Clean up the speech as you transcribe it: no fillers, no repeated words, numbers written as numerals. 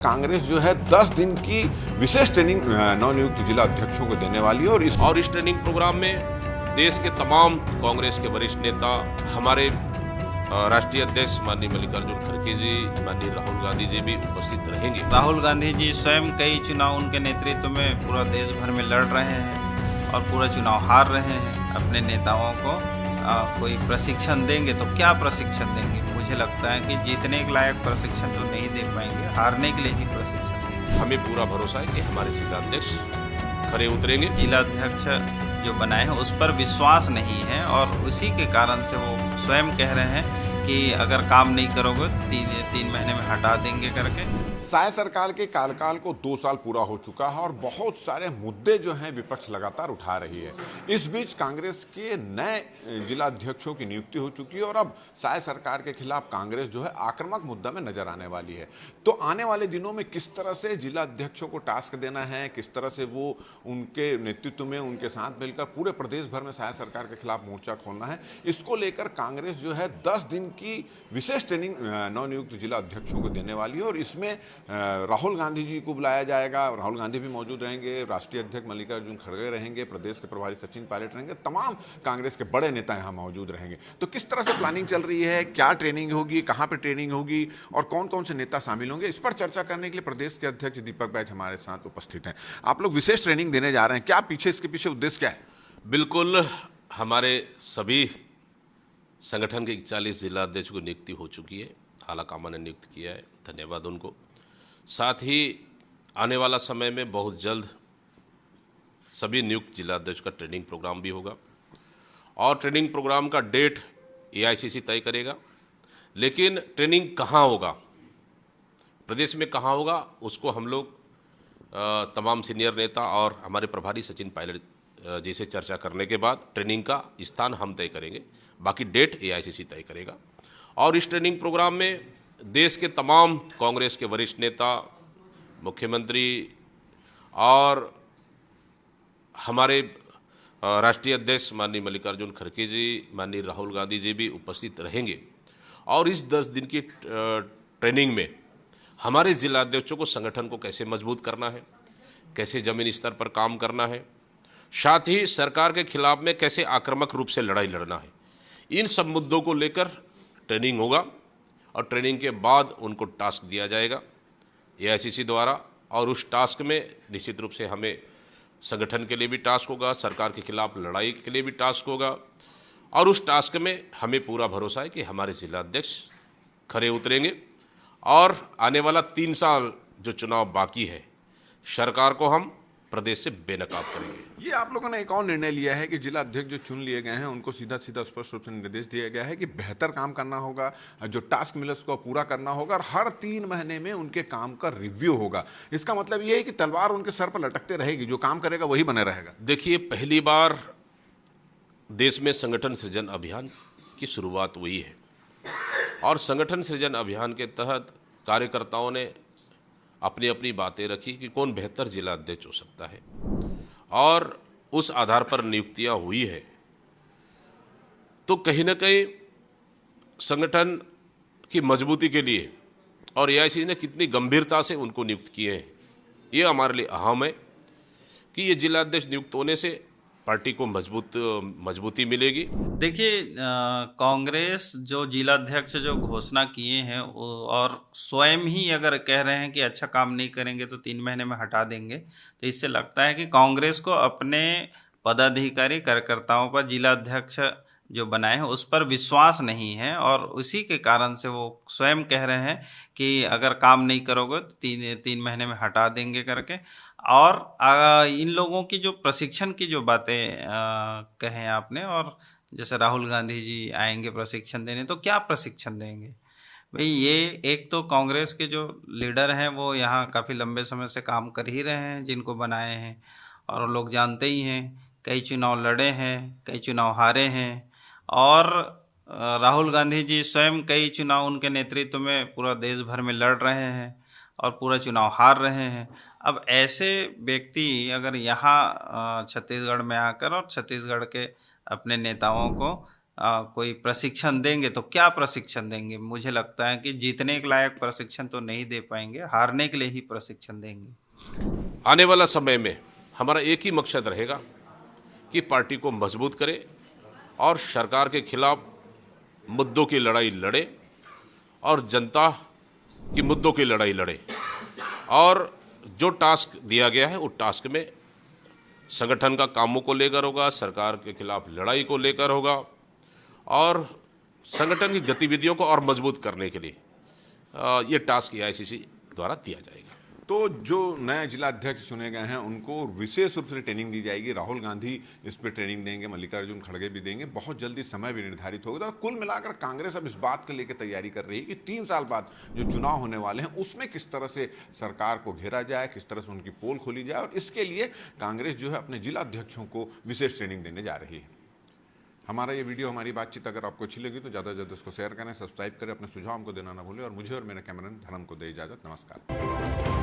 कांग्रेस जो है 10 दिन की विशेष ट्रेनिंग नवनियुक्त जिला अध्यक्षों को देने वाली है और इस ट्रेनिंग प्रोग्राम में देश के तमाम कांग्रेस के वरिष्ठ नेता, हमारे राष्ट्रीय अध्यक्ष माननीय मल्लिकार्जुन खड़गे जी, माननीय राहुल गांधी जी भी उपस्थित रहेंगे। राहुल गांधी जी स्वयं कई चुनाव उनके नेतृत्व में पूरा देश भर में लड़ रहे हैं और पूरा चुनाव हार रहे हैं। अपने नेताओं को कोई प्रशिक्षण देंगे तो क्या प्रशिक्षण देंगे? मुझे लगता है कि जीतने के लायक प्रशिक्षण तो नहीं दे पाएंगे, हारने के लिए ही प्रशिक्षण देंगे। हमें पूरा भरोसा है कि हमारे जिला अध्यक्ष खरे उतरेंगे। जिला अध्यक्ष जो बनाए हैं उस पर विश्वास नहीं है और उसी के कारण से वो स्वयं कह रहे हैं कि अगर काम नहीं करोगे तो तीन महीने में हटा देंगे करके। साय सरकार के कार्यकाल को 2 साल पूरा हो चुका है और बहुत सारे मुद्दे जो हैं विपक्ष लगातार उठा रही है। इस बीच कांग्रेस के नए जिला अध्यक्षों की नियुक्ति हो चुकी है और अब साय सरकार के खिलाफ कांग्रेस जो है आक्रामक मुद्दा में नजर आने वाली है। तो आने वाले दिनों में किस तरह से जिला अध्यक्षों को टास्क देना है, किस तरह से वो उनके नेतृत्व में उनके साथ मिलकर पूरे प्रदेश भर में साय सरकार के खिलाफ मोर्चा खोलना है, इसको लेकर कांग्रेस जो है 10 दिन की विशेष ट्रेनिंग नवनियुक्त जिला अध्यक्षों को देने वाली है और इसमें राहुल गांधी जी को बुलाया जाएगा। राहुल गांधी भी मौजूद रहेंगे, राष्ट्रीय अध्यक्ष मल्लिकार्जुन खड़गे रहेंगे, प्रदेश के प्रभारी सचिन पायलट रहेंगे, तमाम कांग्रेस के बड़े नेता यहाँ मौजूद रहेंगे। तो किस तरह से प्लानिंग चल रही है, क्या ट्रेनिंग होगी, कहाँ पे ट्रेनिंग होगी और कौन कौन से नेता शामिल होंगे, इस पर चर्चा करने के लिए प्रदेश के अध्यक्ष दीपक बैज हमारे साथ उपस्थित हैं। आप लोग विशेष ट्रेनिंग देने जा रहे हैं, क्या पीछे इसके पीछे उद्देश्य क्या है? बिल्कुल, हमारे सभी संगठन के 41 जिला अध्यक्ष को नियुक्ति हो चुकी है। आलाकमान ने नियुक्त किया है, धन्यवाद उनको। साथ ही आने वाला समय में बहुत जल्द सभी नियुक्त जिला अध्यक्ष का ट्रेनिंग प्रोग्राम भी होगा और ट्रेनिंग प्रोग्राम का डेट एआईसीसी तय करेगा। लेकिन ट्रेनिंग कहाँ होगा, प्रदेश में कहाँ होगा, उसको हम लोग तमाम सीनियर नेता और हमारे प्रभारी सचिन पायलट जी से चर्चा करने के बाद ट्रेनिंग का स्थान हम तय करेंगे, बाकी डेट एआईसीसी तय करेगा। और इस ट्रेनिंग प्रोग्राम में देश के तमाम कांग्रेस के वरिष्ठ नेता, मुख्यमंत्री और हमारे राष्ट्रीय अध्यक्ष माननीय मल्लिकार्जुन खड़गे जी, माननीय राहुल गांधी जी भी उपस्थित रहेंगे। और इस 10 दिन की ट्रेनिंग में हमारे जिला अध्यक्षों को संगठन को कैसे मजबूत करना है, कैसे जमीनी स्तर पर काम करना है, साथ ही सरकार के खिलाफ में कैसे आक्रामक रूप से लड़ाई लड़ना है, इन सब मुद्दों को लेकर ट्रेनिंग होगा। और ट्रेनिंग के बाद उनको टास्क दिया जाएगा एआईसीसी द्वारा और उस टास्क में निश्चित रूप से हमें संगठन के लिए भी टास्क होगा, सरकार के खिलाफ लड़ाई के लिए भी टास्क होगा। और उस टास्क में हमें पूरा भरोसा है कि हमारे जिला अध्यक्ष खरे उतरेंगे और आने वाला 3 साल जो चुनाव बाकी है, सरकार को हम प्रदेश से बेनकाब करेंगे। ये आप लोगों ने एक और निर्णय लिया है कि जिला अध्यक्ष जो चुन लिए गए हैं उनको सीधा सीधा स्पष्ट रूप से निर्देश दिया गया है कि बेहतर काम करना होगा, जो टास्क मिले उसको पूरा करना होगा और हर 3 महीने में उनके काम का रिव्यू होगा। इसका मतलब ये है कि तलवार उनके सर पर लटकते रहेगी, जो काम करेगा वही बने रहेगा। देखिए, पहली बार देश में संगठन सृजन अभियान की शुरुआत हुई है और संगठन सृजन अभियान के तहत कार्यकर्ताओं ने अपनी अपनी बातें रखी कि कौन बेहतर जिला अध्यक्ष हो सकता है और उस आधार पर नियुक्तियां हुई है। तो कहीं ना कहीं संगठन की मजबूती के लिए और एआईसीसी ने कितनी गंभीरता से उनको नियुक्त किए हैं, ये हमारे लिए अहम है कि ये जिला अध्यक्ष नियुक्त होने से पार्टी को मजबूती मिलेगी। देखिए, कांग्रेस जो जिला अध्यक्ष जो घोषणा किए हैं और स्वयं ही अगर कह रहे हैं कि अच्छा काम नहीं करेंगे तो 3 महीने में हटा देंगे, तो इससे लगता है कि कांग्रेस को अपने पदाधिकारी कार्यकर्ताओं पर जिला अध्यक्ष जो बनाए हैं उस पर विश्वास नहीं है और उसी के कारण से वो स्वयं कह रहे हैं कि अगर काम नहीं करोगे तो तीन महीने में हटा देंगे करके। और इन लोगों की जो प्रशिक्षण की जो बातें कहें आपने, और जैसे राहुल गांधी जी आएंगे प्रशिक्षण देने, तो क्या प्रशिक्षण देंगे भाई? ये एक तो कांग्रेस के जो लीडर हैं वो यहाँ काफ़ी लंबे समय से काम कर ही रहे हैं, जिनको बनाए हैं और लोग जानते ही हैं, कई चुनाव लड़े हैं, कई चुनाव हारे हैं। और राहुल गांधी जी स्वयं कई चुनाव उनके नेतृत्व में पूरा देश भर में लड़ रहे हैं और पूरा चुनाव हार रहे हैं। अब ऐसे व्यक्ति अगर यहाँ छत्तीसगढ़ में आकर और छत्तीसगढ़ के अपने नेताओं को कोई प्रशिक्षण देंगे तो क्या प्रशिक्षण देंगे? मुझे लगता है कि जीतने के लायक प्रशिक्षण तो नहीं दे पाएंगे, हारने के लिए ही प्रशिक्षण देंगे। आने वाला समय में हमारा एक ही मकसद रहेगा कि पार्टी को मजबूत करे और सरकार के खिलाफ मुद्दों की लड़ाई लड़े और जनता की मुद्दों की लड़ाई लड़े। और जो टास्क दिया गया है उस टास्क में संगठन का कामों को लेकर होगा, सरकार के खिलाफ लड़ाई को लेकर होगा और संगठन की गतिविधियों को और मजबूत करने के लिए ये टास्क एआईसीसी द्वारा दिया जाएगा। तो जो नए जिला अध्यक्ष चुने गए हैं उनको विशेष रूप से ट्रेनिंग दी जाएगी। राहुल गांधी इस पर ट्रेनिंग देंगे, मल्लिकार्जुन खड़गे भी देंगे। बहुत जल्दी समय भी निर्धारित होगा। तो कुल मिलाकर कांग्रेस अब इस बात को लेकर तैयारी कर रही है कि 3 साल बाद जो चुनाव होने वाले हैं उसमें किस तरह से सरकार को घेरा जाए, किस तरह से उनकी पोल खोली जाए। और इसके लिए कांग्रेस जो है अपने जिला अध्यक्षों को विशेष ट्रेनिंग देने जा रही है। हमारा ये वीडियो, हमारी बातचीत अगर आपको अच्छी लगी तो ज़्यादा से ज़्यादा इसको शेयर करें, सब्सक्राइब करें, अपने सुझाव हमको देना ना भूलें। और मुझे और मेरे कैमरामैन धर्म को दे इजाज़त। नमस्कार।